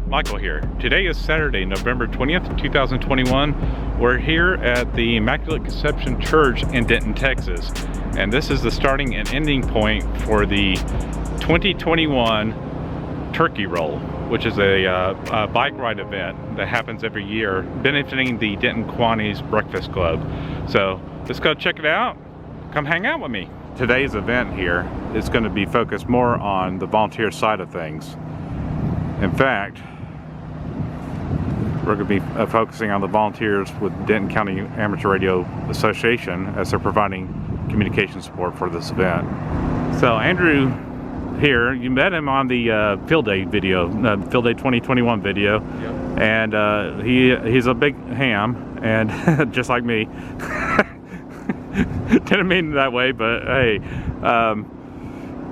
Michael here. Today is Saturday, November 20th, 2021. We're here at the Immaculate Conception Church in Denton, Texas. And this is the starting and ending point for the 2021 Turkey Roll, which is a bike ride event that happens every year, benefiting the Denton County's Breakfast Club. So let's go check it out. Come hang out with me. Today's event here is going to be focused more on the volunteer side of things. In fact, we're going to be focusing on the volunteers with Denton County Amateur Radio Association as they're providing communication support for this event. So Andrew here, you met him on the Field Day video, Field Day 2021 video. Yep. And he's a big ham, and just like me. Didn't mean it that way, but hey.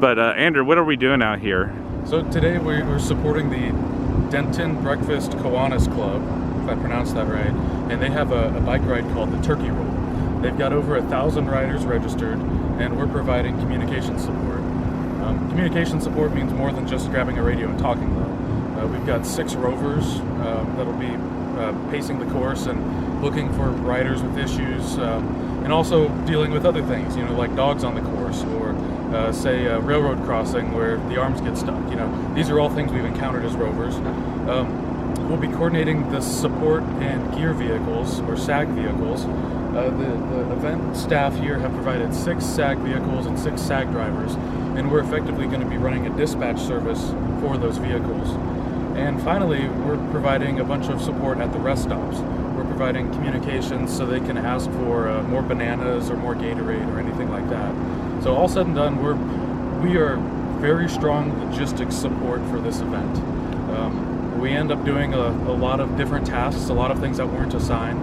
Andrew, what are we doing out here? So today we're supporting the Denton Breakfast Kiwanis Club, if I pronounced that right, and they have a bike ride called the Turkey Roll. They've got over 1,000 riders registered, and we're providing communication support. Communication support means more than just grabbing a radio and talking though. We've got 6 rovers that'll be pacing the course and looking for riders with issues, and also dealing with other things, you know, like dogs on the course, or say a railroad crossing where the arms get stuck. You know, these are all things we've encountered as rovers. We'll be coordinating the support and gear vehicles, or SAG vehicles. The event staff here have provided 6 SAG vehicles and 6 SAG drivers, and we're effectively going to be running a dispatch service for those vehicles. And finally, we're providing a bunch of support at the rest stops. We're providing communications so they can ask for more bananas or more Gatorade or anything like that. So all said and done, we are very strong logistics support for this event. We end up doing a lot of different tasks, a lot of things that weren't assigned.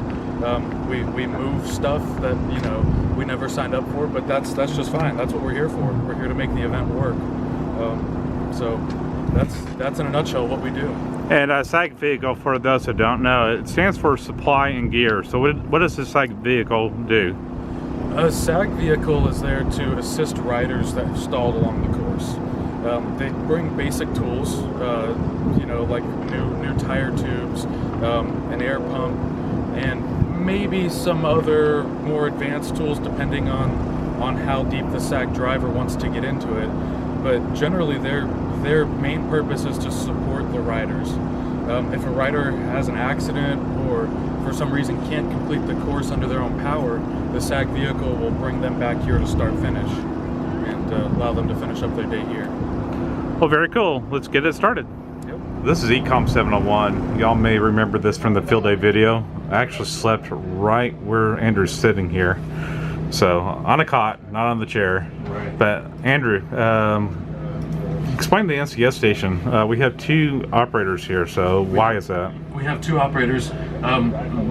We move stuff that, you know, we never signed up for, but that's just fine. That's what we're here for. We're here to make the event work. So that's in a nutshell what we do. And a SAG vehicle, for those who don't know, it stands for Supply and Gear. So what does a SAG vehicle do? A SAG vehicle is there to assist riders that have stalled along the course. They bring basic tools, you know, like new tire tubes, an air pump, and maybe some other more advanced tools depending on how deep the SAG driver wants to get into it. But generally their main purpose is to support the riders. If a rider has an accident or for some reason can't complete the course under their own power, the SAG vehicle will bring them back here to start-finish and allow them to finish up their day here. Well, very cool. Let's get it started. Yep. This is Ecom 701. Y'all may remember this from the Field Day video. I actually slept right where Andrew's sitting here. So, on a cot, not on the chair. Right. But, Andrew, explain the NCS station. We have 2 operators here, so why is that? We have 2 operators.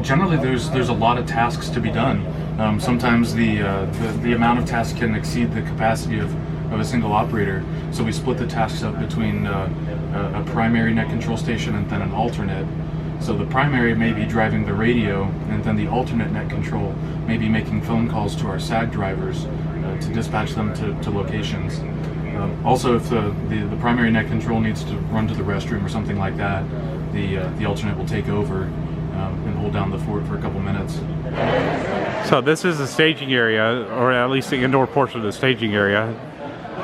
Generally, there's a lot of tasks to be done. Sometimes the amount of tasks can exceed the capacity of a single operator. So we split the tasks up between a primary net control station and then an alternate. So the primary may be driving the radio, and then the alternate net control may be making phone calls to our SAG drivers to dispatch them to locations. Also, if the primary net control needs to run to the restroom or something like that, the alternate will take over and hold down the fort for a couple minutes. So this is the staging area, or at least the indoor portion of the staging area.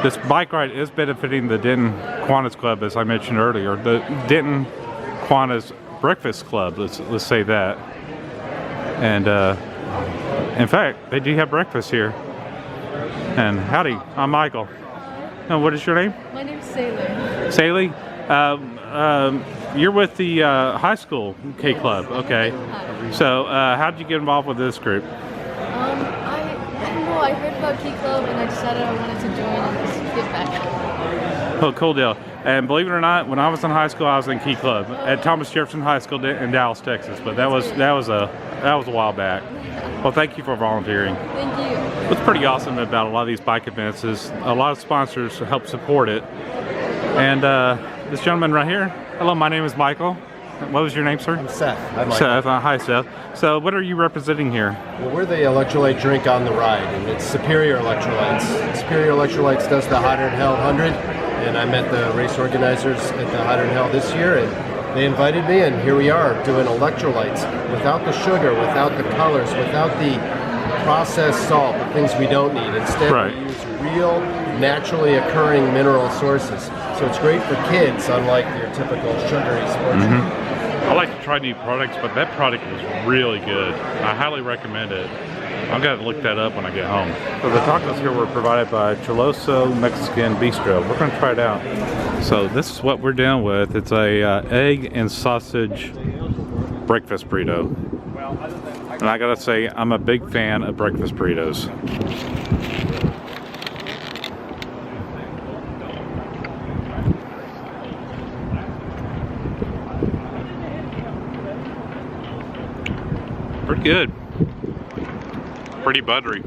This bike ride is benefiting the Denton Kiwanis Club, as I mentioned earlier. The Denton Kiwanis Breakfast Club, let's say that. And in fact, they do have breakfast here. And howdy, I'm Michael. And what is your name? My name's Saley. Saley? You're with the high school K Club, okay. Hi. So how did you get involved with this group? I don't know, I heard about Key Club and I decided I wanted to join and just get back. Oh, cool deal. And believe it or not, when I was in high school, I was in Key Club at Thomas Jefferson High School in Dallas, Texas. But that was a while back. Well, thank you for volunteering. Thank you. What's pretty awesome about a lot of these bike events is a lot of sponsors help support it. And this gentleman right here, hello, my name is Michael. What was your name, sir? I'm Seth. I'm Seth. Hi, Seth. So what are you representing here? Well, we're the electrolyte drink on the ride, and it's Superior Electrolytes. Superior Electrolytes does the Hotter Than Hell 100, and I met the race organizers at the Hotter Than Hell this year, and they invited me, and here we are doing electrolytes without the sugar, without the colors, without the processed salt, the things we don't need. Instead, Right. we use real, naturally occurring mineral sources. So it's great for kids, unlike your typical sugary sports drink. I like to try new products, but that product is really good. I highly recommend it. I'm gonna look that up when I get home. So the tacos here were provided by Choloso Mexican Bistro. We're gonna try it out. So this is what we're dealing with. It's a egg and sausage breakfast burrito. And I gotta say, I'm a big fan of breakfast burritos. Pretty good. Pretty buttery.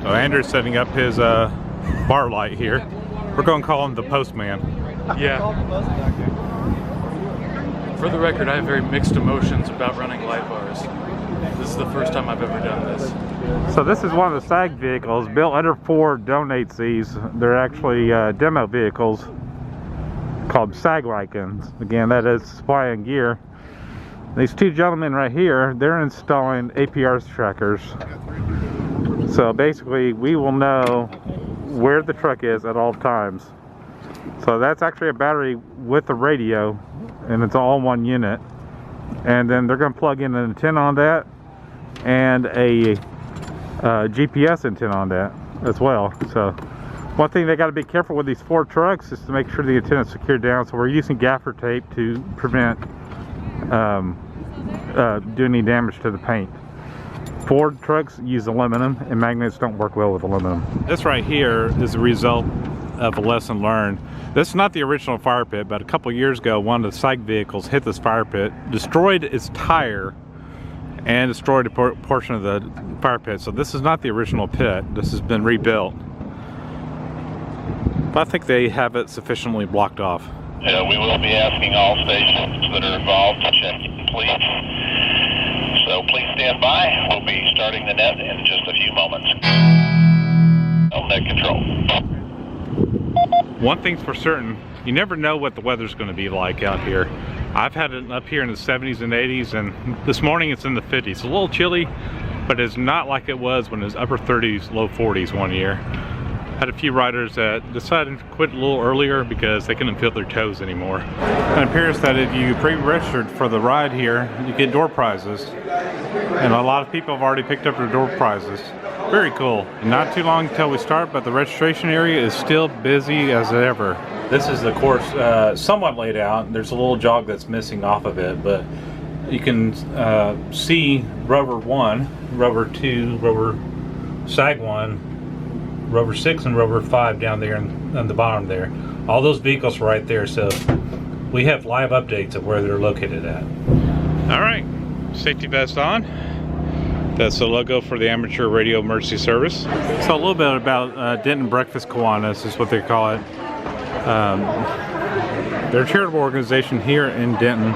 So Andrew's setting up his bar light here. We're going to call him the postman. Yeah. For the record, I have very mixed emotions about running light bars. This is the first time I've ever done this. So this is one of the SAG vehicles. Bill Under 4 donates these. They're actually demo vehicles called SAG Wagons. Again, that is supply and gear. These two gentlemen right here, they're installing APRs trackers. So basically, we will know where the truck is at all times. So that's actually a battery with a radio, and it's all one unit. And then they're going to plug in an antenna on that and a GPS antenna on that as well. So one thing they got to be careful with these Ford trucks is to make sure the antenna is secured down. So we're using gaffer tape to prevent do any damage to the paint. Ford trucks use aluminum, and magnets don't work well with aluminum. This right here is a result of a lesson learned. This is not the original fire pit, but a couple years ago, one of the SAG vehicles hit this fire pit, destroyed its tire, and destroyed a portion of the fire pit. So this is not the original pit. This has been rebuilt. But I think they have it sufficiently blocked off. We will be asking all stations that are involved to check in, please. So please stand by. We'll be starting the net in just a few moments. On net control. One thing's for certain, you never know what the weather's going to be like out here. I've had it up here in the 70s and 80s, and this morning it's in the 50s. It's a little chilly, but it's not like it was when it was upper 30s, low 40s one year. Had a few riders that decided to quit a little earlier because they couldn't feel their toes anymore. It appears that if you pre-registered for the ride here, you get door prizes. And a lot of people have already picked up their door prizes. Very cool. Not too long until we start, but the registration area is still busy as ever. This is the course somewhat laid out. There's a little jog that's missing off of it, but you can see Rover 1, Rover 2, Rover SAG 1, Rover 6 and Rover 5 down there on the bottom there. All those vehicles are right there, so we have live updates of where they're located at. All right, safety vest on. That's the logo for the Amateur Radio Emergency Service. So a little bit about Denton Breakfast Kiwanis is what they call it. They're a charitable organization here in Denton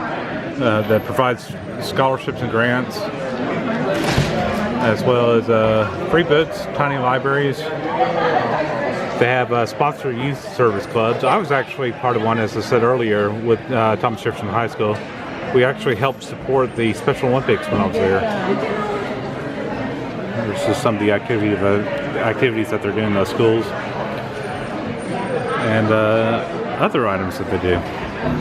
that provides scholarships and grants, as well as free books, tiny libraries. They have sponsored youth service clubs. I was actually part of one, as I said earlier, with Thomas Jefferson High School. We actually helped support the Special Olympics when I was there. There's just some of the activities that they're doing in those schools, and other items that they do.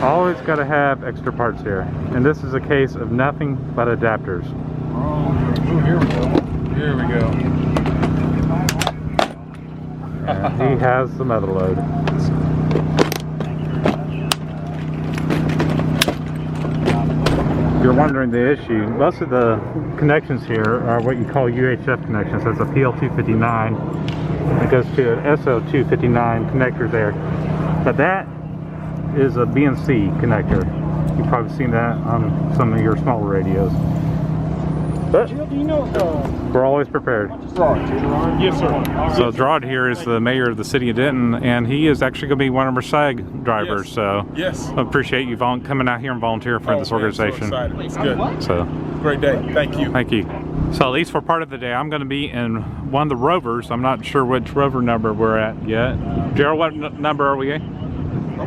Always got to have extra parts here, and this is a case of nothing but adapters. Oh, here we go. Here we go. And he has the mother load. If you're wondering the issue, most of the connections here are what you call UHF connections. That's a PL259. It goes to an SO259 connector there. But that is a BNC connector. You've probably seen that on some of your smaller radios. But we're always prepared. Yes, sir. So Gerard here is the mayor of the city of Denton, and he is actually going to be one of our SAG drivers. Yes. So Yes. I appreciate you coming out here and volunteering for this organization. Man, so excited. It's good. So Great day. Thank you. thank you. So at least for part of the day, I'm going to be in one of the Rovers. I'm not sure which Rover number we're at yet. Gerald, what number are we in?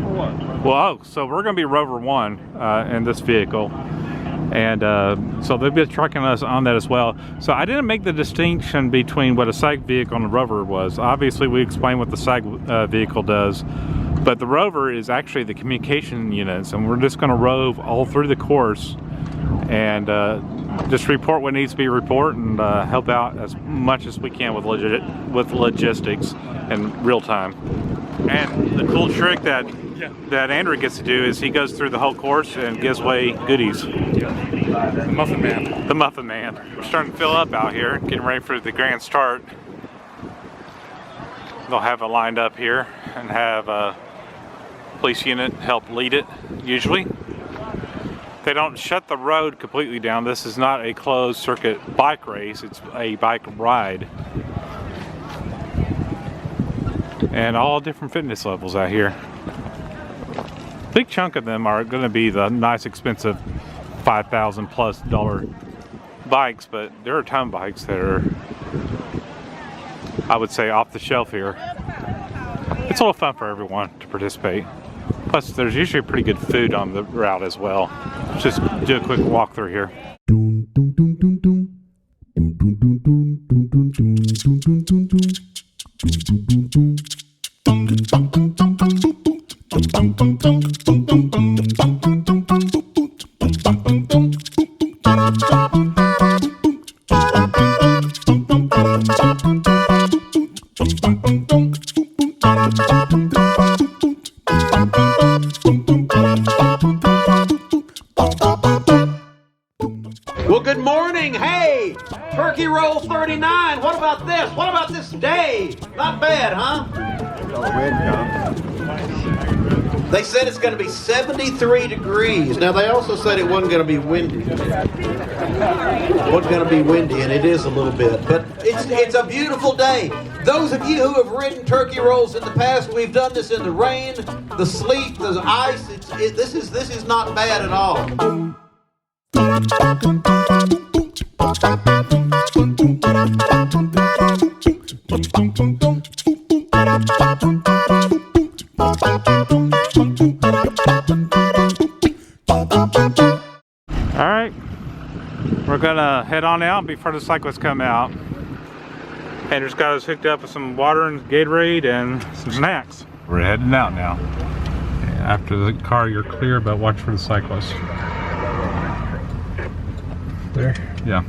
Well, so we're going to be Rover 1 in this vehicle. And so they'll be trucking us on that as well. So I didn't make the distinction between what a SAG vehicle and a Rover was. Obviously, we explained what the SAG vehicle does. But the Rover is actually the communication units. And we're just going to rove all through the course and just report what needs to be reported and help out as much as we can with logistics in real time. And the cool trick that Andrew gets to do is he goes through the whole course and gives away goodies. The Muffin Man. The Muffin Man. We're starting to fill up out here, getting ready for the grand start. They'll have it lined up here and have a police unit help lead it, usually. They don't shut the road completely down. This is not a closed circuit bike race, it's a bike ride. And all different fitness levels out here. Big chunk of them are going to be the nice expensive $5,000+ bikes, but there are a ton of bikes that are, I would say, off the shelf here. It's a little fun for everyone to participate. Plus, there's usually pretty good food on the route as well. Let's just do a quick walk through here. Well, good morning. Hey, turkey roll 39. What about this? What about this day? Not bad, huh? They said it's going to be 73 degrees. Now, they also said it wasn't going to be windy. It wasn't going to be windy, and it is a little bit. But it's a beautiful day. Those of you who have ridden turkey rolls in the past, we've done this in the rain, the sleet, the ice. This is not bad at all. All right, we're gonna head on out before the cyclists come out. Andrew's got us hooked up with some water and Gatorade and some snacks. We're heading out now. After the car, you're clear, but watch for the cyclists. There? Yeah.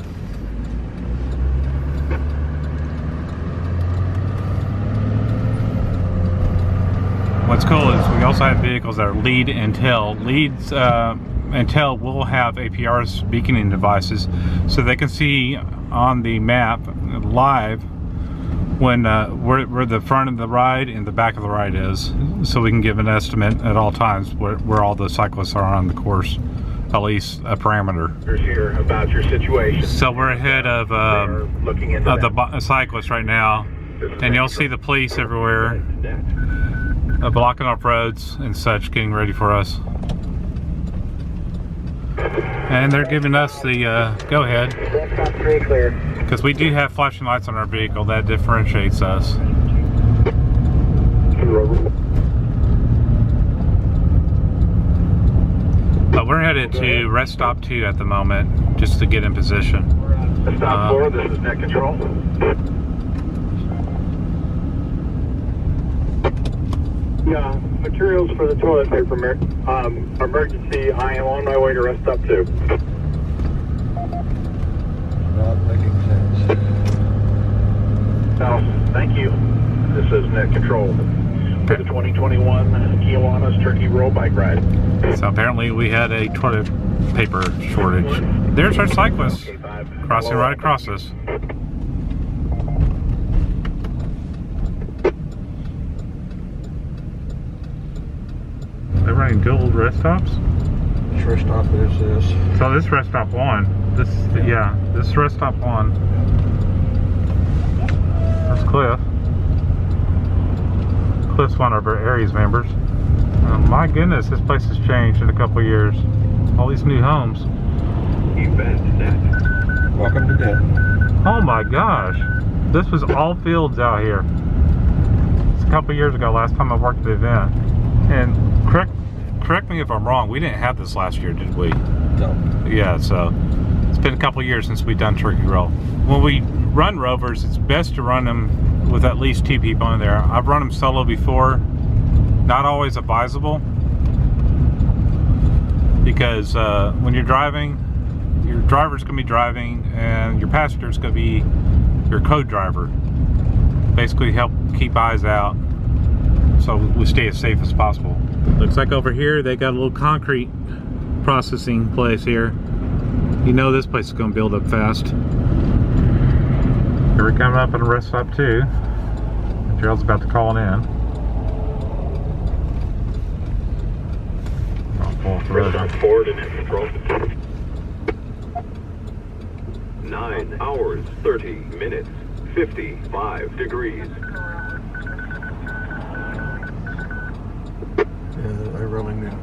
What's cool is we also have vehicles that are lead and tail. Leads and tail will have APRS beaconing devices, so they can see on the map live when where the front of the ride and the back of the ride is, so we can give an estimate at all times where all the cyclists are on the course, at least a parameter. Here about your situation. So we're ahead of the cyclists right now, and you'll see the police everywhere blocking off roads and such, getting ready for us. And they're giving us the go-ahead, because we do have flashing lights on our vehicle. That differentiates us. But we're headed to rest stop 2 at the moment, just to get in position. Stop 4, this is net control. Yeah, materials for the toilet paper. Emergency, I am on my way to rest stop 2. Not making sense. No, thank you. This is net control for the 2021 Kiwanis Turkey Roll Bike Ride. So apparently we had a toilet paper shortage. There's our cyclist crossing right across us. They're running dual rest stops? Which rest stop is this? So this rest stop 1. This is rest stop 1. That's Cliff. Cliff's one of our Aries members. My goodness, this place has changed in a couple of years. All these new homes. You bet, Denton. Welcome to Denton. Oh my gosh. This was all fields out here. It's a couple of years ago, last time I worked at the event. And Correct me if I'm wrong. We didn't have this last year, did we? No. Yeah. So it's been a couple of years since we've done turkey roll. When we run rovers, it's best to run them with at least 2 people in there. I've run them solo before. Not always advisable, because when you're driving, your driver's going to be driving and your passenger's going to be your co-driver. Basically help keep eyes out so we stay as safe as possible. Looks like over here they got a little concrete processing place here. You know this place is going to build up fast. Here we come up on the rest stop 2. Gerald's about to call it in. Forward and in control. 9 hours, 30 minutes, 55 degrees. Yeah, they really need a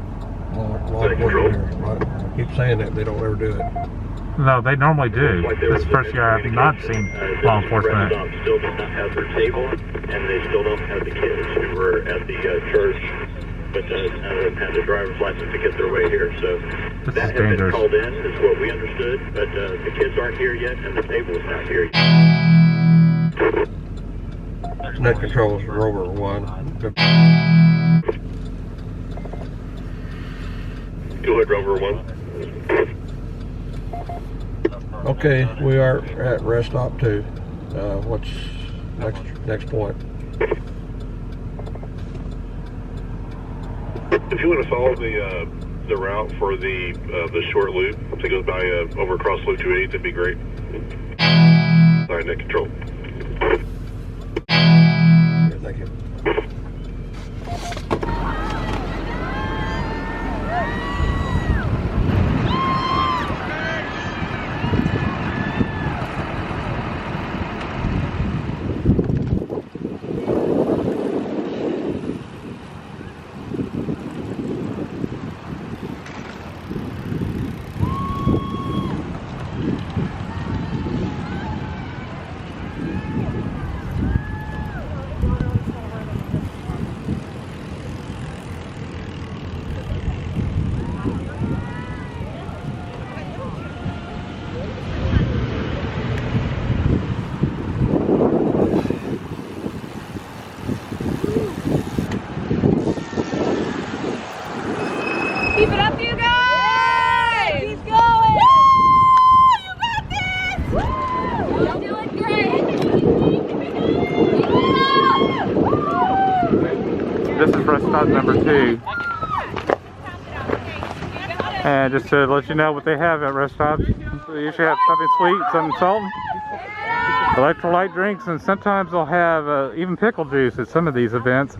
lot of work in here. Right? I keep saying that, they don't ever do it. No, they normally do. This is the first year I have not seen law enforcement. Still do not have their table, and they still don't have the kids who were at the church, but had the driver's license to get their way here. So that has been called in, is what we understood, but the kids aren't here yet, and the table is not here yet. Net control is Rover 1. Go ahead, Rover 1. Okay, we are at rest stop 2. What's next point? If you want to follow the route for the short loop that goes by over across Loop 280, that'd be great. Sorry, net control. Yeah, thank you. Keep it up, you guys! Keep going! Woo! You got this! Woo! You're doing great! This is rest stop number 2. And just to let you know what they have at rest stops, they usually have something sweet, something salt, electrolyte drinks, and sometimes they'll have even pickle juice at some of these events.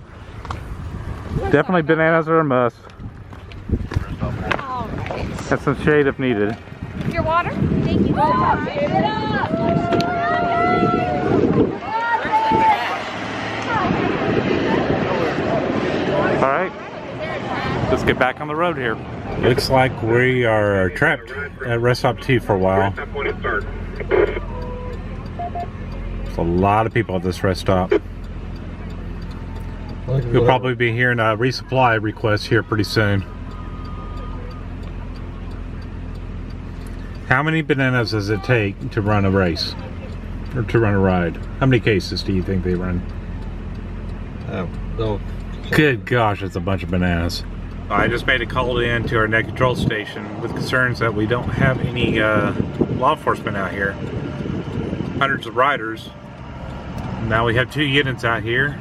Definitely bananas are a must. And some shade if needed. Your water? Thank you. Alright, let's get back on the road here. Looks like we are trapped at rest stop 2 for a while. There's a lot of people at this rest stop. You'll probably be hearing a resupply request here pretty soon. How many bananas does it take to run a race? Or to run a ride? How many cases do you think they run? No. Good gosh, it's a bunch of bananas. I just made a call in to our net control station with concerns that we don't have any law enforcement out here. Hundreds of riders. Now we have 2 units out here.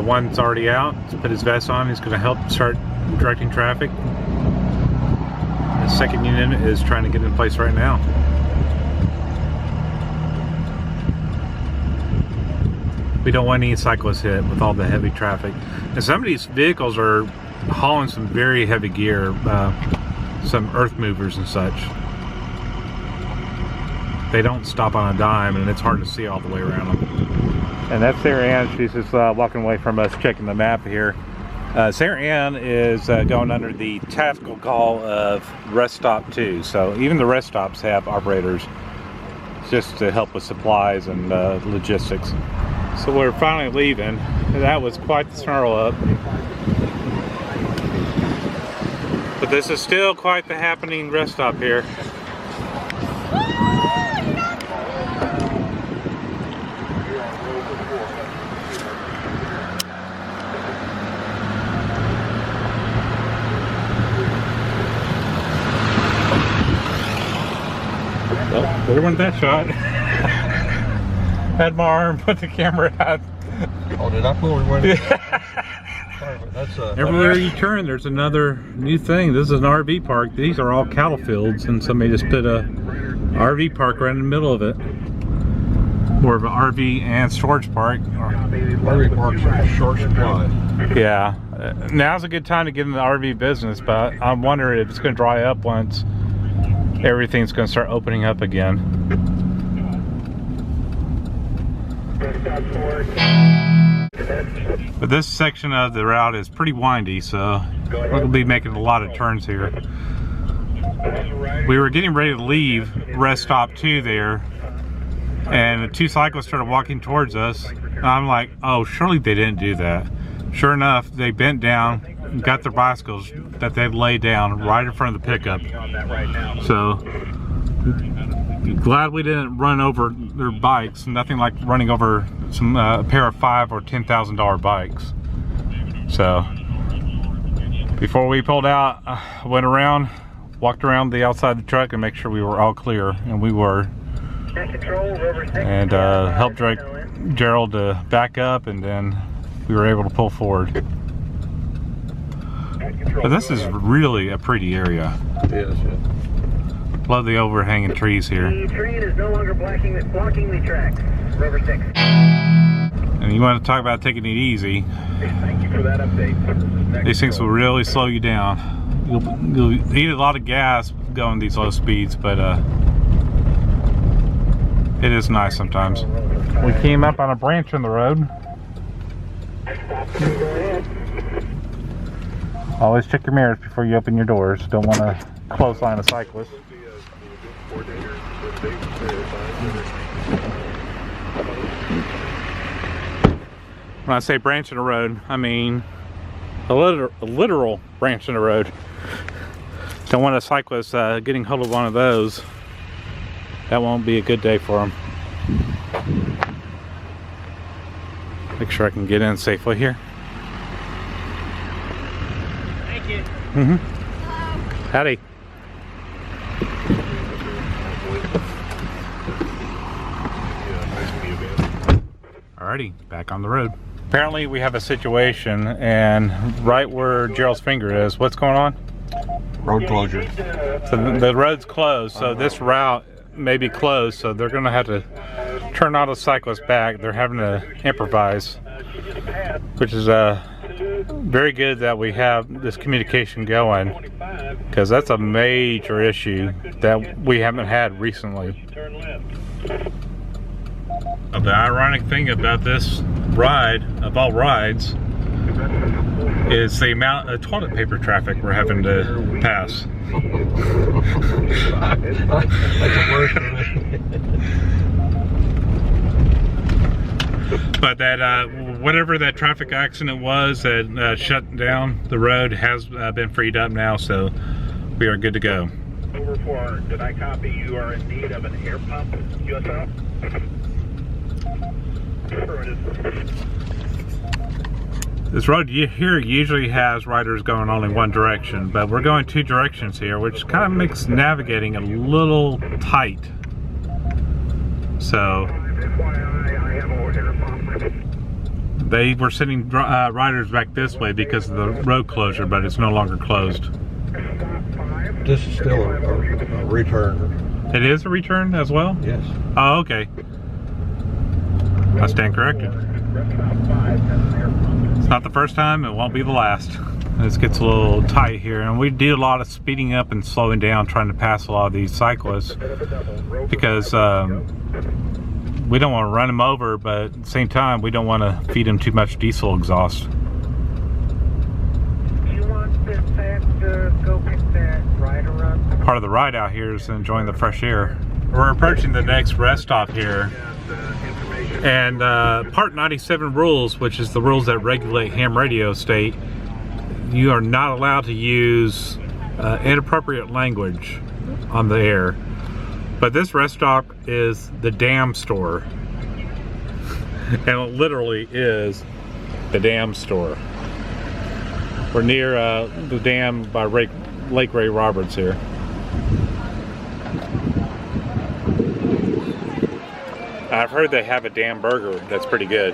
One's already out. He's put his vest on. He's going to help start directing traffic. The second unit is trying to get in place right now. We don't want any cyclists hit with all the heavy traffic. And some of these vehicles are hauling some very heavy gear, some earth movers and such. They don't stop on a dime, and it's hard to see all the way around them. And that's Sarah Ann. She's just walking away from us, checking the map here. Sarah Ann is going under the tactical call of rest stop 2. So even the rest stops have operators just to help with supplies and logistics. So we're finally leaving. That was quite the snarl up. But this is still quite the happening rest stop here. Well, there went that shot. Had my arm put the camera out. Oh, did I pull it? That's everywhere you turn, there's another new thing. This is an RV park. These are all cattle fields, and somebody just put a RV park right in the middle of it. More of an RV and storage park. RV parks are in short supply. Yeah, now's a good time to get in the RV business, but I'm wondering if it's going to dry up once everything's going to start opening up again. But this section of the route is pretty windy, so we're going to be making a lot of turns here. We were getting ready to leave rest stop 2 there, and the 2 cyclists started walking towards us. And I'm like, oh, surely they didn't do that. Sure enough, they bent down and got their bicycles that they laid down right in front of the pickup. So glad we didn't run over their bikes. Nothing like running over a pair of $5,000 or $10,000 bikes. So before we pulled out, I went around, walked around the outside of the truck and make sure we were all clear, and we were. And helped Gerald to back up, and then we were able to pull forward. But this is really a pretty area. Yes, yeah. Love the overhanging trees here. The train is no longer blocking the tracks. Rover 6. And you want to talk about taking it easy. Thank you for that update. These things will really slow you down. You'll eat a lot of gas going these low speeds, but it is nice sometimes. We came up on a branch in the road. Always check your mirrors before you open your doors. Don't want to clothesline a cyclist. When I say branch in the road, I mean a literal branch in the road. Don't want a cyclist getting hold of one of those. That won't be a good day for them. Make sure I can get in safely here. Thank you. Howdy. Alrighty, back on the road. Apparently we have a situation, and right where Gerald's finger is, what's going on? Road closure. So the road's closed, so this route may be closed, so they're gonna have to turn all the cyclists back. They're having to improvise, which is very good that we have this communication going, because that's a major issue that we haven't had recently. The ironic thing about this ride, of all rides, is the amount of toilet paper traffic we're having to pass. But that whatever that traffic accident was that shut down the road has been freed up now, so we are good to go. Over 4, did I copy you are in need of an air pump, USO? This road here usually has riders going only one direction, but we're going 2 directions here, which kind of makes navigating a little tight. So they were sending riders back this way because of the road closure, but it's no longer closed. This is still a return. It is a return as well? Yes. Oh, okay. I stand corrected. It's not the first time, it won't be the last. This gets a little tight here, and we do a lot of speeding up and slowing down trying to pass a lot of these cyclists, because we don't want to run them over, but at the same time we don't want to feed them too much diesel exhaust. You want this fast to go pick that rider up? Part of the ride out here is enjoying the fresh air. We're approaching the next rest stop here. And Part 97 rules, which is the rules that regulate ham radio, state you are not allowed to use inappropriate language on the air. But this rest stop is the dam store. And it literally is the dam store. We're near the dam by Lake Ray Roberts here. I've heard they have a dam burger that's pretty good.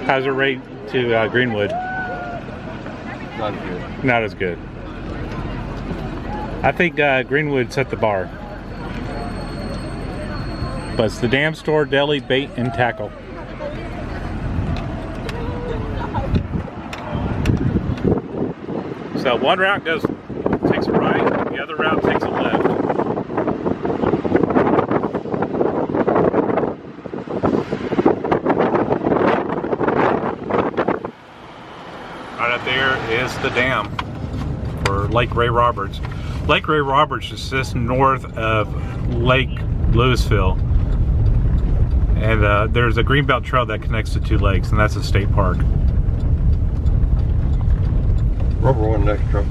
How's it rate to Greenwood? Not good. Not as good. I think Greenwood set the bar. But it's the dam store, deli, bait, and tackle. So one route takes a right, the other route takes a left. Right up there is the dam for Lake Ray Roberts. Lake Ray Roberts is just north of Lake Louisville. And there's a greenbelt trail that connects the two lakes, and that's a state park. Rubber one next truck.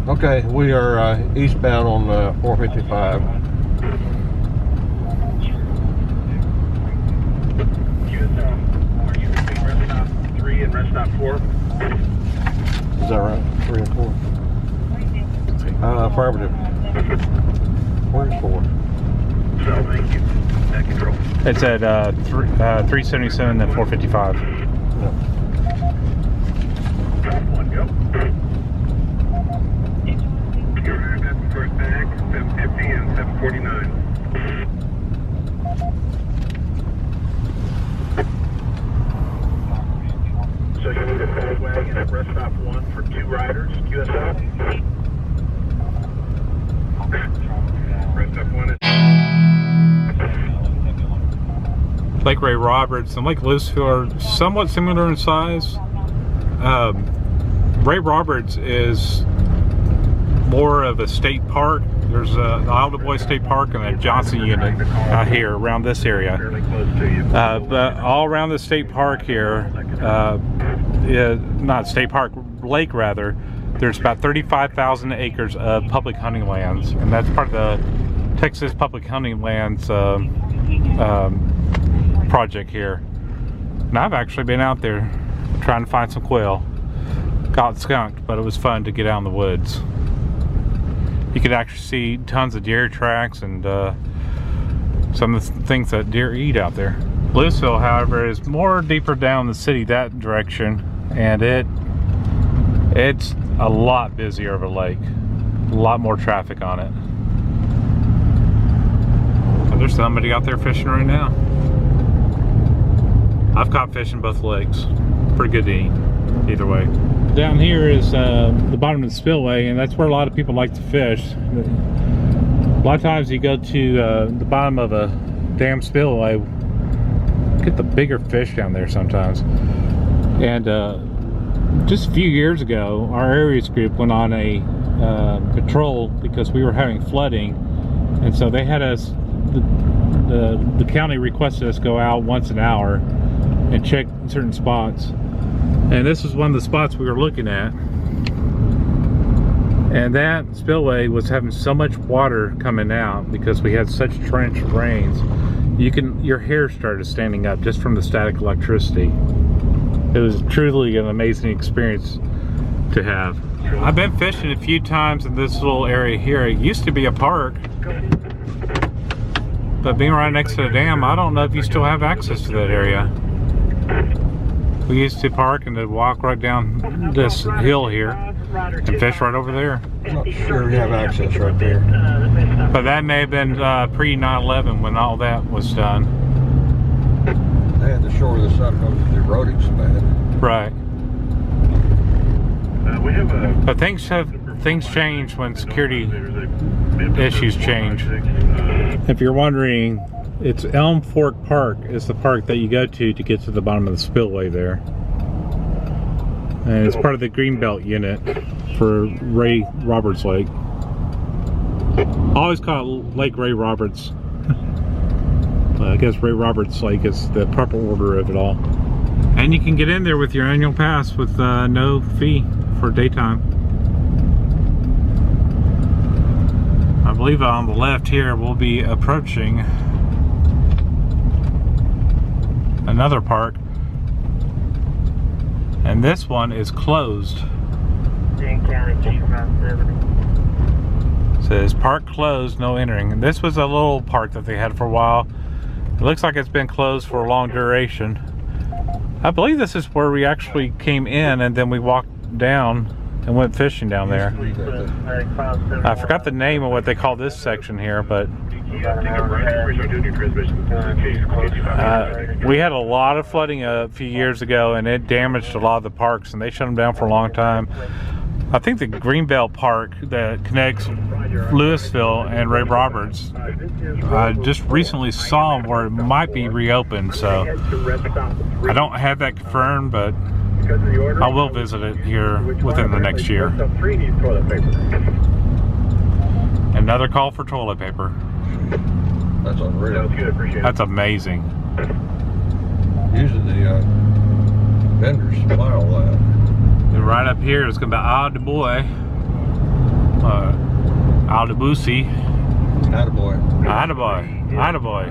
Okay, we are eastbound on 455. Are you between rest stop 3 and rest stop 4? Is that right? 3 and 4? Affirmative. Where's 4? So, thank you. Net control. It's at 377 and 455. No. Drop 1, go. You're at the first bag, 750 and 749. So you need a bag wagon at rest stop 1 for 2 riders, QSL. Rest stop 1 is... Lake Ray Roberts and Lake Louisville are somewhat similar in size. Ray Roberts is more of a state park. There's the Isle du Bois State Park and a Johnson unit out here around this area. But all around the state park here, not state park, lake rather, there's about 35,000 acres of public hunting lands, and that's part of the Texas Public Hunting Lands project here. And I've actually been out there trying to find some quail. Got skunked, but it was fun to get out in the woods. You could actually see tons of deer tracks and some of the things that deer eat out there. Louisville, however, is more deeper down the city that direction, and it's a lot busier of a lake. A lot more traffic on it. Oh, there's somebody out there fishing right now. I've caught fish in both lakes. Pretty good to eat, either way. Down here is the bottom of the spillway, and that's where a lot of people like to fish. A lot of times you go to the bottom of a dam spillway, get the bigger fish down there sometimes. And just a few years ago, our areas group went on a patrol because we were having flooding, and so they had us, the county requested us go out once an hour and check certain spots. And this was one of the spots we were looking at. And that spillway was having so much water coming out because we had such torrential rains. Your hair started standing up just from the static electricity. It was truly an amazing experience to have. I've been fishing a few times in this little area here. It used to be a park, but being right next to the dam, I don't know if you still have access to that area. We used to park and then walk right down this hill here and fish right over there. I'm not sure we have access right there. But that may have been pre 9/11 when all that was done. They had the shore of the sun because the eroding so bad. Right. We have a... But things change when security issues change. If you're wondering, it's Elm Fork Park is the park that you go to get to the bottom of the spillway there. And it's part of the Greenbelt unit for Ray Roberts Lake. I always call it Lake Ray Roberts. I guess Ray Roberts Lake is the proper order of it all. And you can get in there with your annual pass with no fee for daytime. I believe on the left here we'll be approaching another park. And this one is closed. Denton County, keep Route 70. Says park closed, no entering. And this was a little park that they had for a while. It looks like it's been closed for a long duration. I believe this is where we actually came in and then we walked down and went fishing down there. I forgot the name of what they call this section here, but we had a lot of flooding a few years ago and it damaged a lot of the parks and they shut them down for a long time. I think the Greenbelt Park that connects Louisville and Ray Roberts, I just recently saw where it might be reopened, so I don't have that confirmed, but I will visit it here within the next year. Another call for toilet paper. That's unreal. That's amazing. Usually the vendors supply all that. And right up here is going to be Aldi Boy, Aldi Boosie. Attaboy. Attaboy.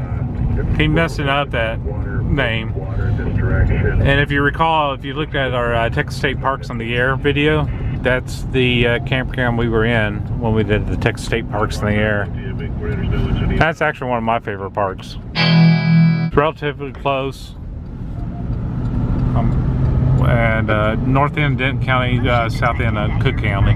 Keep messing up that name. And if you recall, if you looked at our Texas State Parks on the Air video, that's the campground we were in when we did the Texas State Parks in the Air. That's actually one of my favorite parks. It's relatively close. And north end Denton County, south end Cook County.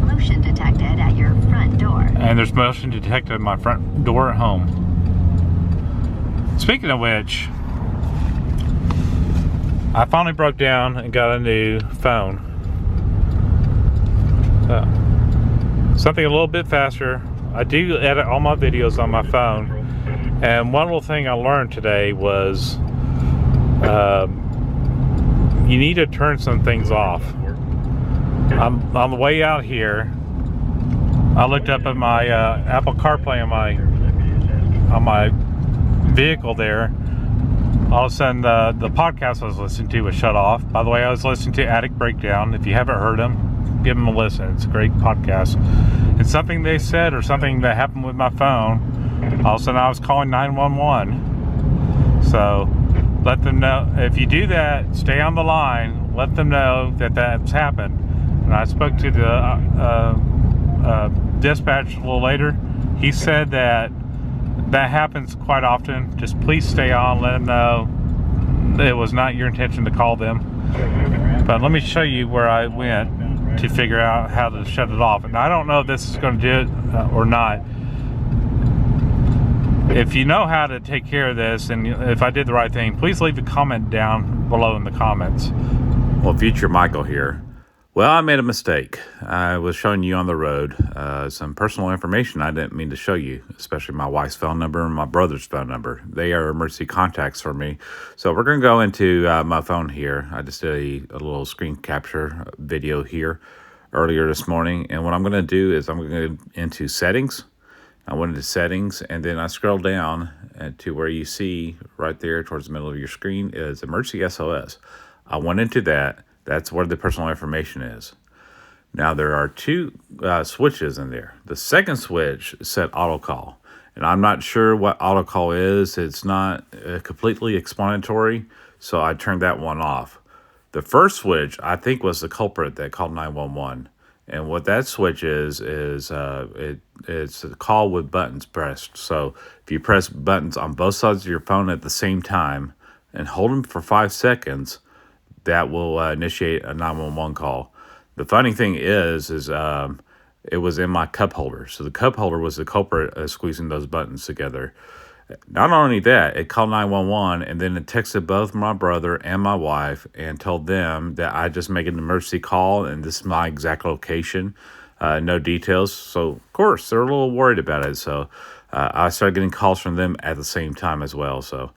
Motion detected at your front door. And there's motion detected at my front door at home. Speaking of which, I finally broke down and got a new phone. Something a little bit faster. I do edit all my videos on my phone. And one little thing I learned today was you need to turn some things off. I'm on the way out here. I looked up at my Apple CarPlay on my vehicle there. All of a sudden, the podcast I was listening to was shut off. By the way, I was listening to Attic Breakdown. If you haven't heard them, give them a listen. It's a great podcast. And something they said or something that happened with my phone, all of a sudden I was calling 911. So let them know. If you do that, stay on the line. Let them know that that's happened. And I spoke to the dispatch a little later. He said that happens quite often. Just please stay on. Let them know it was not your intention to call them. But let me show you where I went to figure out how to shut it off. And I don't know if this is going to do it or not. If you know how to take care of this, and if I did the right thing, please leave a comment down below in the comments. Well, future Michael here. Well, I made a mistake. I was showing you on the road some personal information I didn't mean to show you, especially my wife's phone number and my brother's phone number. They are emergency contacts for me. So we're going to go into my phone here. I just did a little screen capture video here earlier this morning. And what I'm going to do is I'm going to go into settings. I went into settings and then I scroll down to where you see right there towards the middle of your screen is emergency SOS. I went into that. That's where the personal information is. Now there are two switches in there. The second switch set auto call, and I'm not sure what auto call is. It's not completely explanatory, so I turned that one off. The first switch I think was the culprit that called 911, and what that switch is it's a call with buttons pressed. So if you press buttons on both sides of your phone at the same time and hold them for 5 seconds, that will initiate a 911 call. The funny thing is it was in my cup holder. So the cup holder was the culprit squeezing those buttons together. Not only that, it called 911 and then it texted both my brother and my wife and told them that I just made an emergency call and this is my exact location. No details. So, of course, they're a little worried about it. So I started getting calls from them at the same time as well. So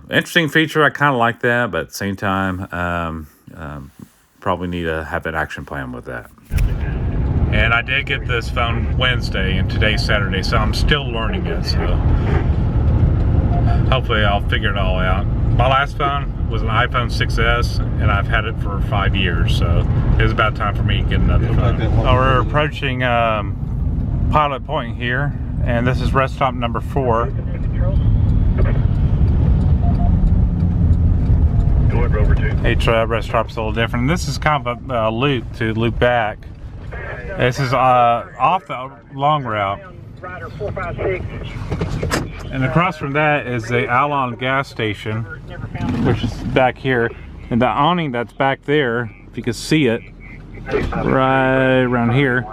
interesting feature. I kind of like that, but at the same time, probably need to have an action plan with that. And I did get this phone Wednesday, and today's Saturday, so I'm still learning it. So hopefully I'll figure it all out My last phone was an iPhone 6S, and I've had it for 5 years, so it was about time for me to get another phone. We're approaching Pilot Point here, and this is rest stop number 4. Each rest stop's a little different. This is kind of a loop to loop back. This is off the long route. And across from that is the Alon gas station, which is back here. And the awning that's back there, if you can see it, right around here.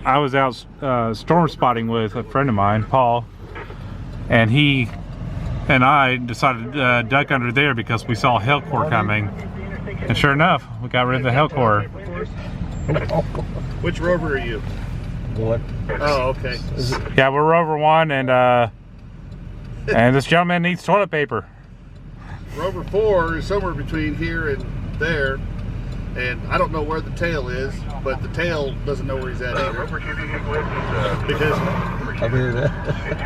I was out storm spotting with a friend of mine, Paul, and he and I decided to duck under there because we saw a hail core coming. And sure enough, we got rid of the hail core. Which rover are you? What? Oh, okay. Yeah, we're Rover 1, and this gentleman needs toilet paper. Rover 4 is somewhere between here and there, and I don't know where the tail is, but the tail doesn't know where he's at either. Because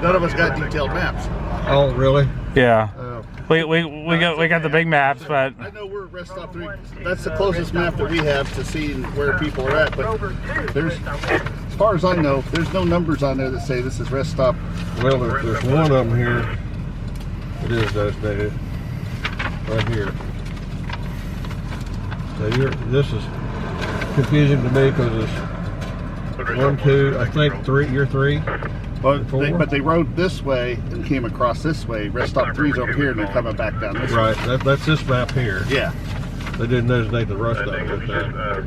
none of us got detailed maps. Oh, really? Yeah. We got the big maps, but I know we're at rest stop 3. That's the closest map that we have to seeing where people are at, but there's, as far as I know, there's no numbers on there that say this is rest stop. Well, there's one of them here. It is designated right here. So this is confusing to me because it's 1, 2, I think 3. You're 3. But they rode this way and came across this way. Rest stop 3's over here, and they're coming back down this way. Right. That's this map here. Yeah. They didn't designate the rest stop with that.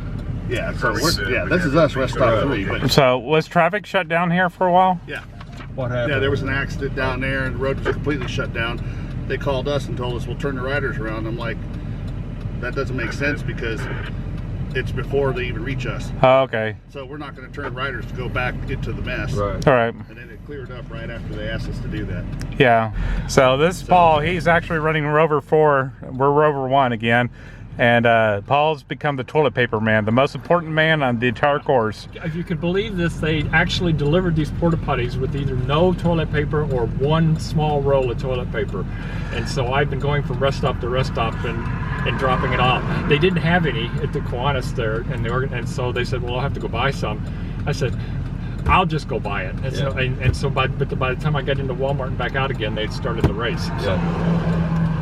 Yeah. So this is us, rest stop 3. But so was traffic shut down here for a while? Yeah. What happened? Yeah, there was an accident down there, and the road was completely shut down. They called us and told us we'll turn the riders around. I'm like, that doesn't make sense because it's before they even reach us. Oh, okay. So we're not going to turn riders to go back into the mess. Right. All right. And then it cleared up right after they asked us to do that. Yeah. So this is Paul. He's actually running Rover 4. We're Rover 1 again. And Paul's become the toilet paper man, the most important man on the entire course. If you could believe this, they actually delivered these porta potties with either no toilet paper or one small roll of toilet paper. And so I've been going from rest stop to rest stop and dropping it off. They didn't have any at the Kiwanis there, and so they said, well, I'll have to go buy some. I said, I'll just go buy it. And so by the time I got into Walmart and back out again, they'd started the race. So.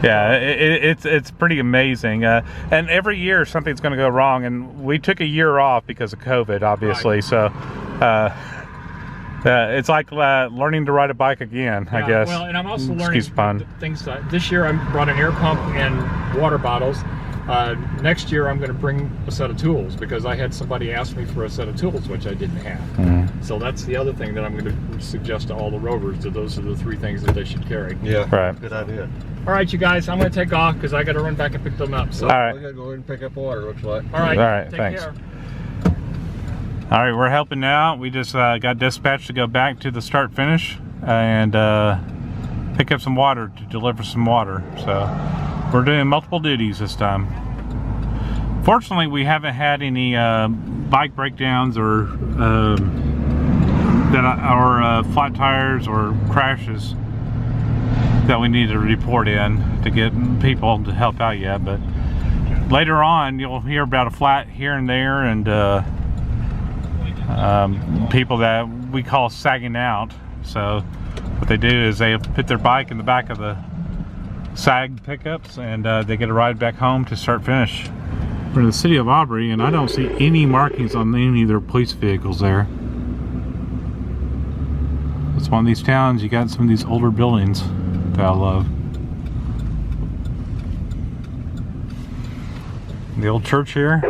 Yeah, it's pretty amazing. And every year something's going to go wrong, and we took a year off because of COVID, obviously. Right. So it's like learning to ride a bike again, I guess. Well, and I'm also learning things. This year I brought an air pump and water bottles. Next year I'm going to bring a set of tools because I had somebody ask me for a set of tools which I didn't have. Mm-hmm. So that's the other thing that I'm going to suggest to all the rovers, that those are the 3 things that they should carry. Yeah, right. Good idea. All right, you guys, I'm going to take off because I got to run back and pick them up. So. All right. We got to go ahead and pick up water, looks like. All right. All right. Take Thanks. care. All right, we're helping now. We just got dispatched to go back to the start finish and pick up some water to deliver some water. So we're doing multiple duties this time. Fortunately, we haven't had any bike breakdowns or flat tires or crashes that we need to report in to get people to help out yet. But later on, you'll hear about a flat here and there, and people that we call sagging out. So what they do is they put their bike in the back of the sag pickups, and they get a ride back home to start finish. We're in the city of Aubrey, and I don't see any markings on any of their police vehicles there. It's one of these towns, you got some of these older buildings that I love. The old church here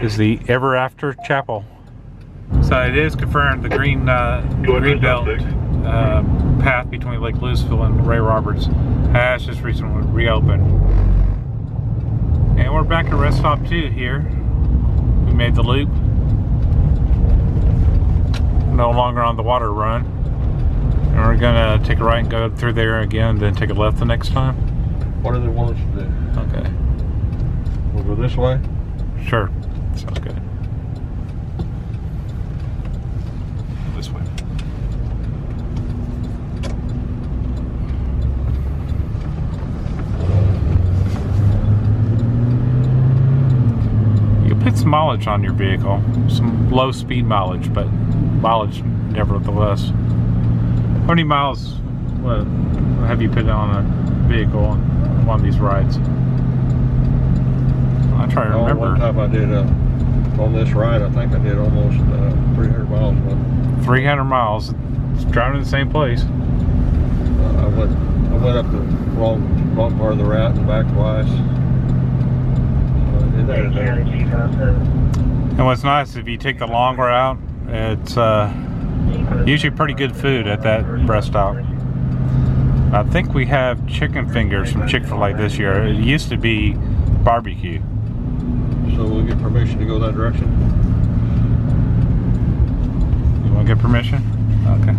is the Ever After Chapel. So it is confirmed the green belt path between Lake Louisville and Ray Roberts has just recently reopened. And we're back at rest stop 2 here. We made the loop. No longer on the water run. And we're gonna take a right and go through there again, then take a left the next time. What do they want us to do? Okay. We'll go this way? Sure. Sounds good. This way. mileage on your vehicle. Some low speed mileage, but mileage nevertheless. How many miles have you put on a vehicle on one of these rides? I try to remember. One time I did on this ride, I think I did almost 300 miles. 300 miles. It's driving to the same place. I went up the wrong part of the route and back twice. And what's nice, if you take the long route, it's usually pretty good food at that rest stop. I think we have chicken fingers from Chick-fil-A this year. It used to be barbecue. So we'll get permission to go that direction? You want to get permission? Okay.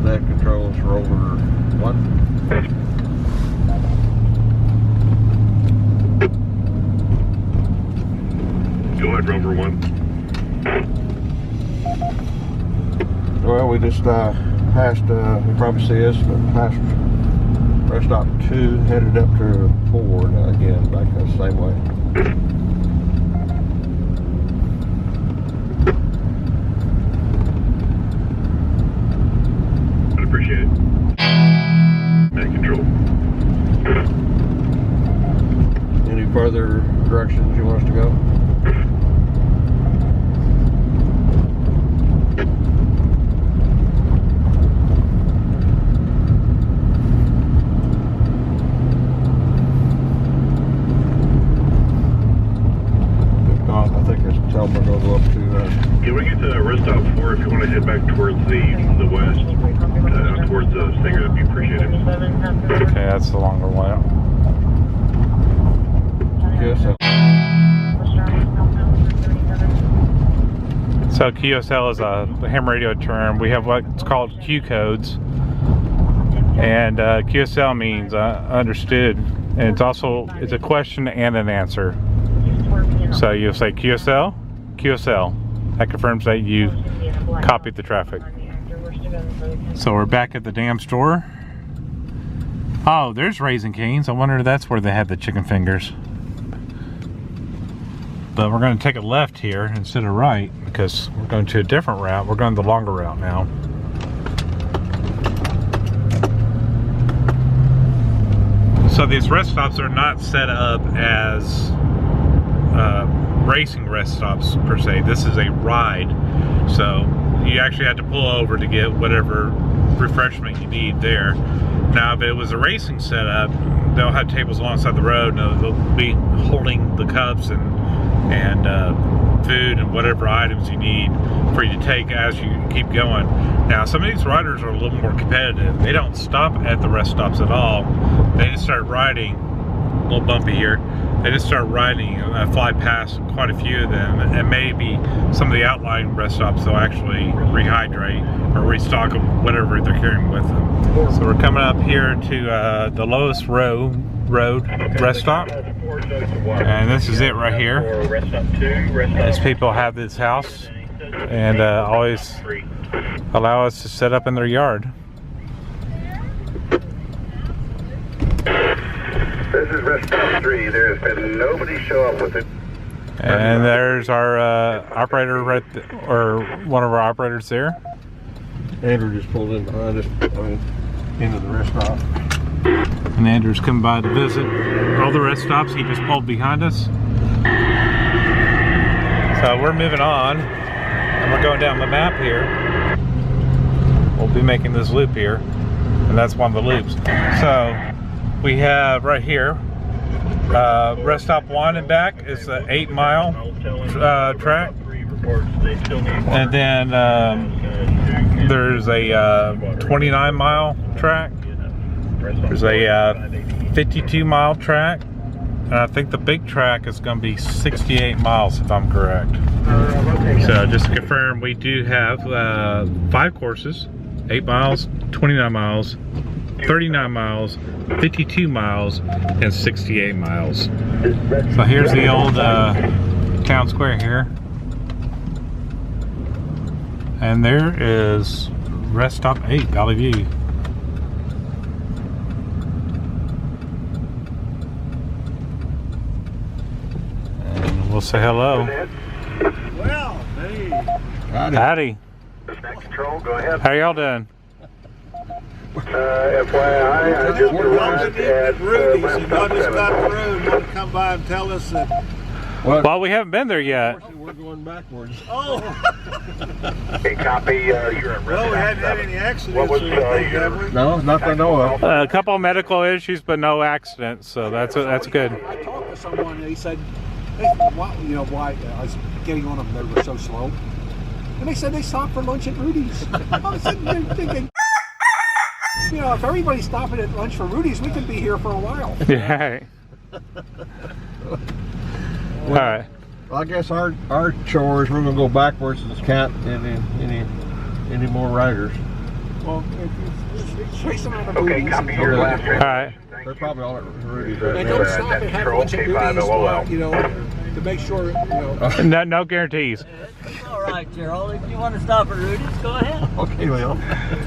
That controls rover 1. Go ahead, rover 1. Well, we just passed, you probably see us, but passed rest stop 2, headed up to 4 now again, back the same way. I appreciate it. Back control. Any further directions you want us to go? We're going to go up to Can we get to rest stop 4 if you want to head back towards the west, towards Stinger? That'd be appreciated. Okay, that's the longer way. So QSL is a ham radio term. We have what's called Q codes, and QSL means understood, and it's a question and an answer. So you'll say QSL, QSL. That confirms that you copied the traffic. So we're back at the damn store. Oh, there's Raising Cane's. I wonder if that's where they had the chicken fingers. But we're going to take a left here instead of right because we're going to a different route. We're going the longer route now. So these rest stops are not set up as racing rest stops per se. This is a ride, so you actually have to pull over to get whatever refreshment you need there. Now if it was a racing setup, they'll have tables alongside the road and they'll be holding the cups and food and whatever items you need for you to take as you keep going. Now some of these riders are a little more competitive. They don't stop at the rest stops at all. They just start riding. A little bumpy here. They just start riding and fly past quite a few of them, and maybe some of the outlying rest stops they'll actually rehydrate or restock them, whatever they're carrying with them. So we're coming up here to the lowest road rest stop, and this is it right here. These people have this house and always allow us to set up in their yard. This is rest stop 3. There's been nobody show up with it. And there's our operator right or one of our operators there. Andrew just pulled in behind us, into the rest stop. And Andrew's come by to visit all the rest stops. He just pulled behind us. So we're moving on, and we're going down the map here. We'll be making this loop here, and that's one of the loops. So we have right here, rest stop 1 and back is the 8-mile track. And then there's a 29-mile track. There's a 52-mile track. And I think the big track is going to be 68 miles if I'm correct. So just to confirm, we do have 5 courses, 8 miles, 29 miles, 39 miles, 52 miles, and 68 miles. So here's the old town square here. And there is rest stop 8, Valley View. We'll say hello. Well, hey. Howdy. Control, go ahead. How y'all doing? FYI, I just arrived at Rudy's, and y'all just got through and want to come by and tell us that. Well, we haven't been there yet. We're going backwards. Oh. a copy. You're at Well, we hadn't had any accidents. What was or anything, your? have we? No, not that I know of. A couple of medical issues, but no accidents, so that's good. I talked to someone, and he said, hey, why I was getting on them, they were so slow. And they said they stopped for lunch at Rudy's. I was sitting there thinking, you know, if everybody's stopping at lunch for Rudy's, we could be here for a while. Yeah. All right. Well, I guess our chore is we're gonna go backwards and count any more riders. Well, if trace them out of Okay, Rudy's. copy your last. All right. They're probably all at Rudy's right And now. don't stop and have lunch at Rudy's, you know, to make sure, you know. No guarantees. All right, Gerald. If you want to stop at Rudy's, go ahead. Okay, Leo.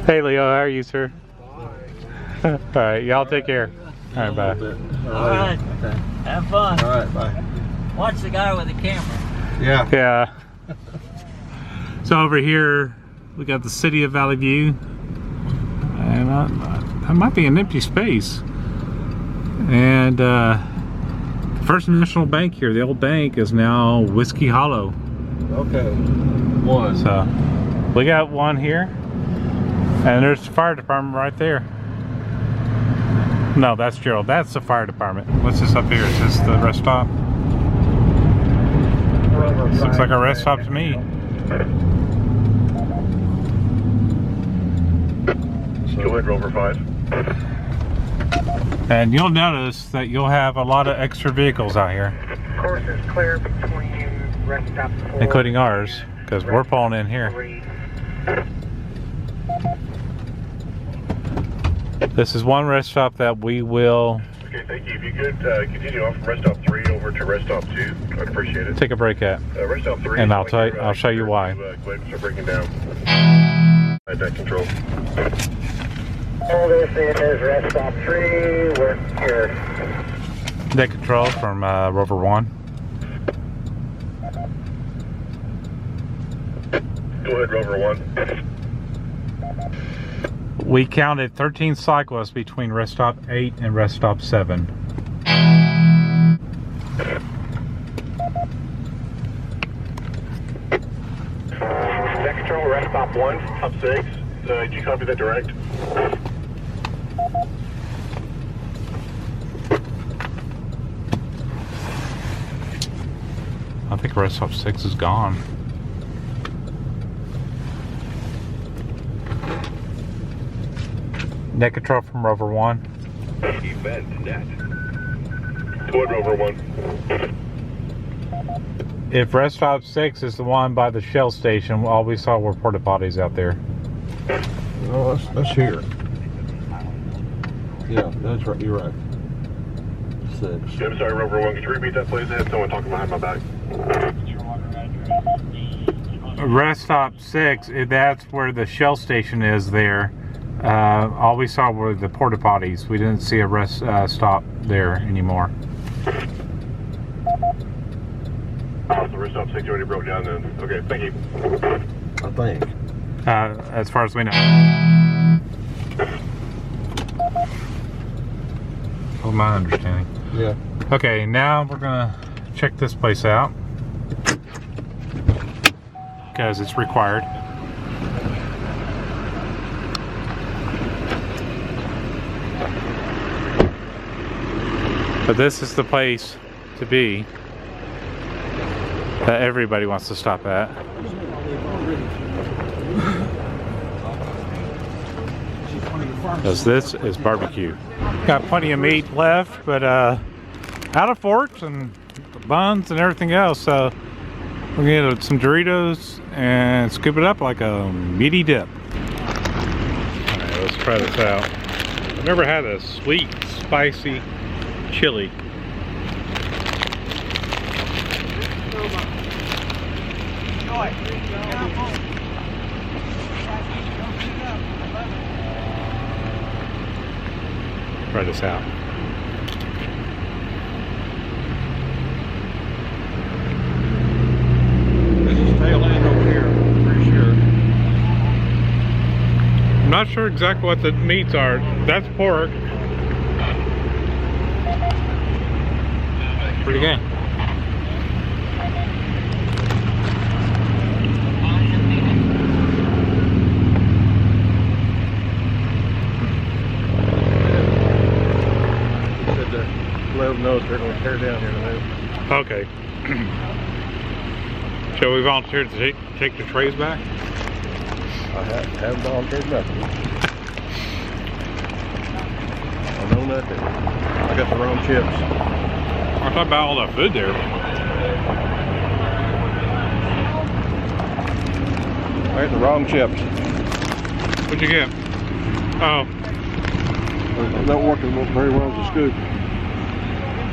Hey, Leo, how are you, sir? All right, y'all take care. All right, bye. All right. Okay. Have fun. All right, bye. Watch the guy with the camera. Yeah. Yeah. So over here, we got the city of Valley View, and that might be an empty space. And First National Bank here, the old bank, is now Whiskey Hollow. Okay. One. So we got one here, and there's the fire department right there. No, that's Gerald. That's the fire department. What's this up here? Is this the rest stop? This looks like a rest stop to me. Go ahead, Rover 5. And you'll notice that you'll have a lot of extra vehicles out here, Course is clear between rest stop 4, including ours, because we're pulling in here. 3. This is one rest stop that we will Okay, thank you. If you could continue off from rest stop 3 over to rest stop 2, I'd appreciate it. take a break at. Rest stop 3. And I'll show you why. Go ahead and start breaking down. Deck control. All this is rest stop 3. We're here. Deck control from Rover 1. Go ahead, Rover 1. We counted 13 cyclists between rest stop 8 and rest stop 7. Deck control, rest stop 1, up 6. Did you copy that direct? I think rest stop 6 is gone. Net control from Rover 1. Event net. Go ahead, Rover 1. If rest stop 6 is the one by the Shell station, all we saw were porta potties out there. Oh, that's here. Yeah, that's right. You're right. 6. I'm sorry, Rover 1. Could you repeat that, please? I had someone talking behind my back. Rest stop 6, that's where the Shell station is there. All we saw were the porta potties. We didn't see a rest stop there anymore. The rest stop 6 already broke down then. Okay, thank you. I think. As far as we know. Oh, my understanding. Yeah. Okay, now we're gonna check this place out because it's required. But this is the place to be that everybody wants to stop at. Because this is barbecue. Got plenty of meat left, but out of forks and buns and everything else. So we're gonna get some Doritos and scoop it up like a meaty dip. Alright, let's try this out. I've never had a sweet, spicy chili. Try this out. sure exactly what the meats are. That's pork. Pretty good. Let them know if they're going to tear down here in a minute. Okay. Shall we volunteer to take the trays back? I haven't volunteered nothing. I know nothing. I got the wrong chips. I thought about all that food there. I got the wrong chips. What'd you get? Oh. They're not working very well as a scoop.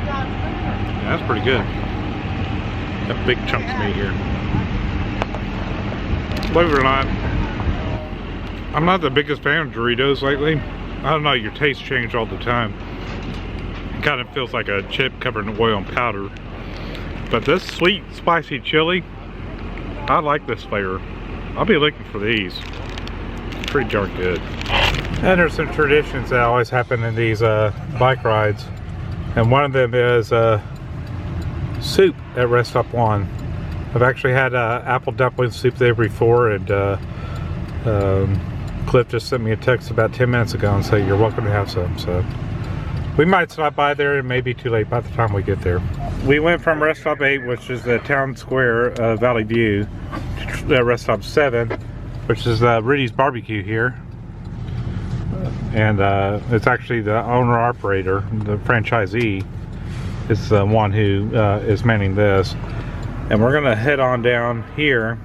Yeah, that's pretty good. Got big chunks of meat here. Believe it or not, I'm not the biggest fan of Doritos lately. I don't know, your taste change all the time. It kind of feels like a chip covered in oil and powder. But this sweet, spicy chili, I like this flavor. I'll be looking for these. Pretty darn good. And there's some traditions that always happen in these bike rides. And one of them is soup at Rest Stop 1. I've actually had apple dumpling soup there before, and Cliff just sent me a text about 10 minutes ago and said you're welcome to have some. So we might stop by there. It may be too late by the time we get there. We went from Rest Stop 8, which is the town square of Valley View, to Rest Stop 7, which is Rudy's Barbecue here. And it's actually the owner-operator, the franchisee, is the one who is manning this. And we're gonna head on down here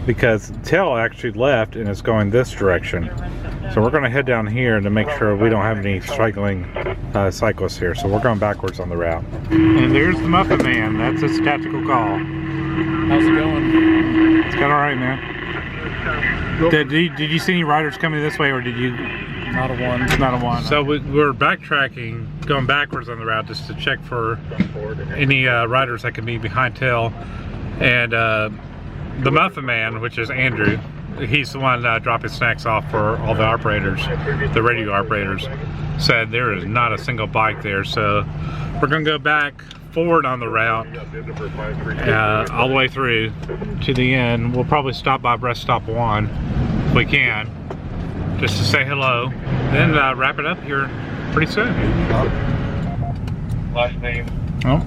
because Tell actually left and is going this direction. So we're gonna head down here to make sure we don't have any struggling cyclists here. So we're going backwards on the route. And there's the Muffin Man. That's his tactical call. How's it going? It's going all right, man. Did you see any riders coming this way, or did you? Not a one. Not a one. So we're backtracking, going backwards on the route just to check for any riders that could be behind Tell. And the Muffin Man, which is Andrew, he's the one dropping snacks off for all the operators, the radio operators, said there is not a single bike there. So we're going to go back forward on the route all the way through to the end. We'll probably stop by Rest Stop 1 if we can, just to say hello, then wrap it up here pretty soon. Last name. Oh,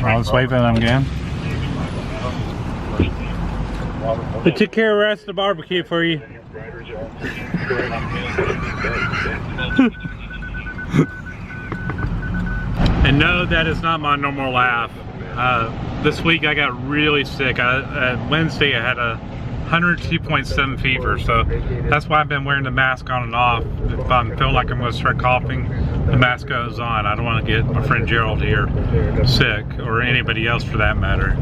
let's wave at them again. We took care of the rest of the barbecue for you. And no, that is not my normal laugh. This week I got really sick. Wednesday I had a 102.7 fever, so that's why I've been wearing the mask on and off. If I feel like I'm going to start coughing, the mask goes on. I don't want to get my friend Gerald here sick, or anybody else for that matter.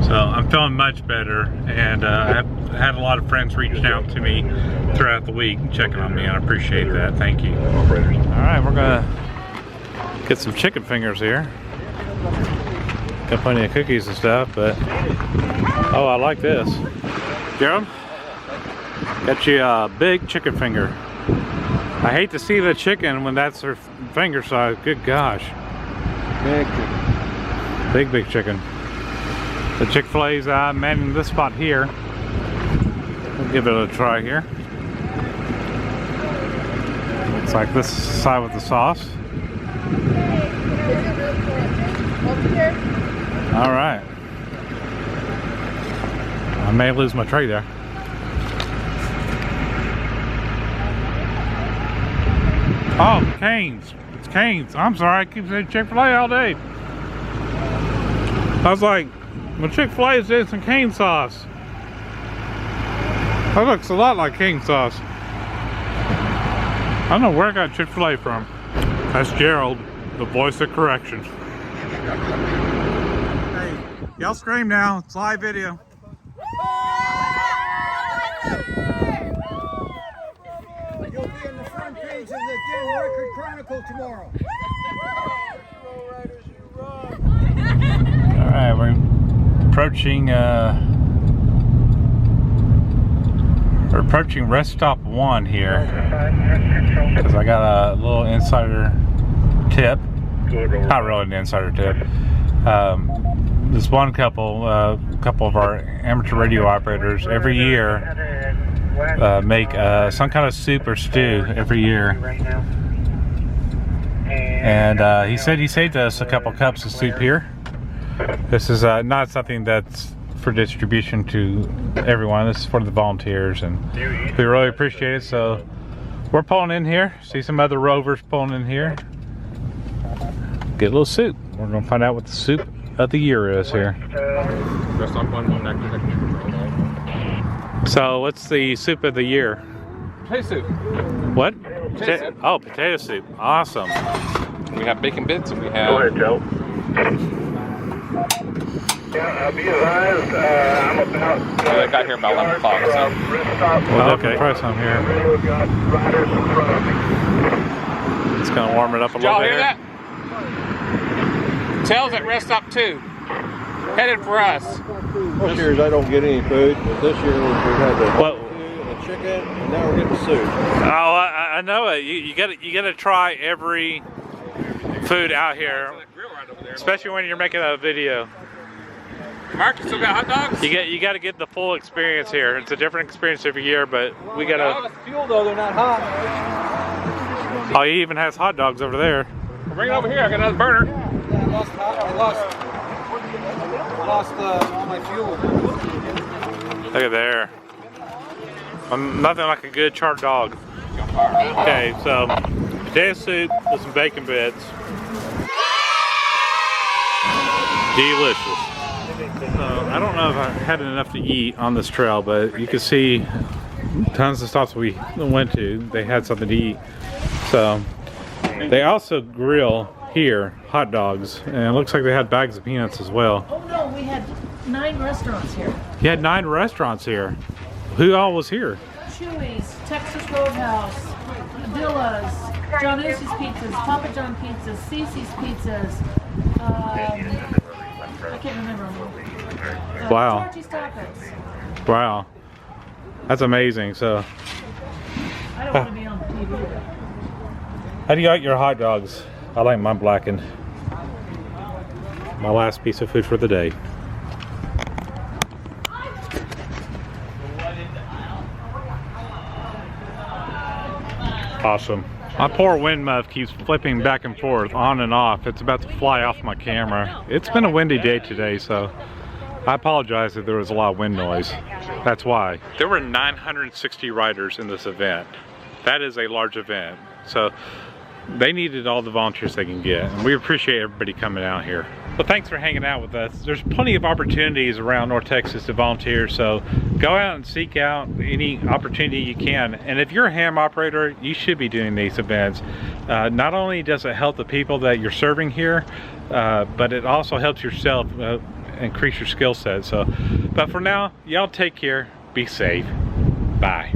So I'm feeling much better, and I've had a lot of friends reaching out to me throughout the week, checking on me, and I appreciate that. Thank you. All right, we're going to get some chicken fingers here. Got plenty of cookies and stuff, but oh, I like this. Gerald, got you a big chicken finger. I hate to see the chicken when that's her finger size. Good gosh. Big chicken. Big chicken. The Chick-fil-A's manning this spot here. We'll give it a try here. Looks like this side with the sauce. All right. I may lose my tray there. Oh, Cane's. It's Cane's. I'm sorry, I keep saying Chick-fil-A all day. I was like, well, Chick-fil-A is doing some cane sauce. That looks a lot like cane sauce. I don't know where I got Chick-fil-A from. That's Gerald, the voice of correction. Hey, y'all scream now. It's live video. You'll be in the front page of the Den Record Chronicle tomorrow. All right, we're approaching We're approaching rest stop 1 here because I got a little insider tip. Not really an insider tip. This one couple of our amateur radio operators every year make some kind of soup or stew every year. And he said he saved us a couple cups of soup here. This is not something that's for distribution to everyone. This is for the volunteers, and we really appreciate it. So we're pulling in here. See some other rovers pulling in here. Get a little soup. We're gonna find out what the soup of the year is here. So what's the soup of the year? Potato soup. What? Potato soup. Oh, potato soup. Awesome. We have bacon bits and we have... Go ahead, Joe. Be advised, I'm about... I got here about 11 o'clock, so... We'll definitely try some here. Riders in front of me. It's gonna warm it up a Did y'all little bit. hear that? Tails at rest stop 2. Headed for us. Most years I don't get any food, but this year we've had the chicken, and now we're getting soup. Oh, I know it. You gotta try every food out here, especially when you're making a video. Mark, you still got hot dogs? You gotta get the full experience here. It's a different experience every year, but we gotta. Oh, it's fuel though, they're not hot. Oh, he even has hot dogs over there. Bring it over here, I got another burner. Yeah, I lost all my fuel. Look at there. Nothing like a good charred dog. Okay, so potato soup with some bacon bits. Delicious. So I don't know if I had enough to eat on this trail, but you can see tons of stops we went to. They had something to eat. So they also grill here hot dogs, and it looks like they had bags of peanuts as well. Oh no, we had 9 restaurants here. You had 9 restaurants here. Who all was here? Chewy's, Texas Roadhouse, Dilla's, John Lucy's Pizzas, Papa John Pizzas, Cece's Pizzas. I can't remember them. Wow. Torchy's Tacos. Wow. That's amazing. So I don't want to be on TV. how do you like your hot dogs? I like mine blackened. My last piece of food for the day. Awesome. My poor wind muff keeps flipping back and forth, on and off. It's about to fly off my camera. It's been a windy day today, so I apologize if there was a lot of wind noise. That's why. There were 960 riders in this event. That is a large event. So they needed all the volunteers they can get, and we appreciate everybody coming out here. Well, thanks for hanging out with us. There's plenty of opportunities around North Texas to volunteer, so go out and seek out any opportunity you can. And if you're a ham operator, you should be doing these events. Not only does it help the people that you're serving here, but it also helps yourself increase your skill set. So, but for now, y'all take care, be safe, bye.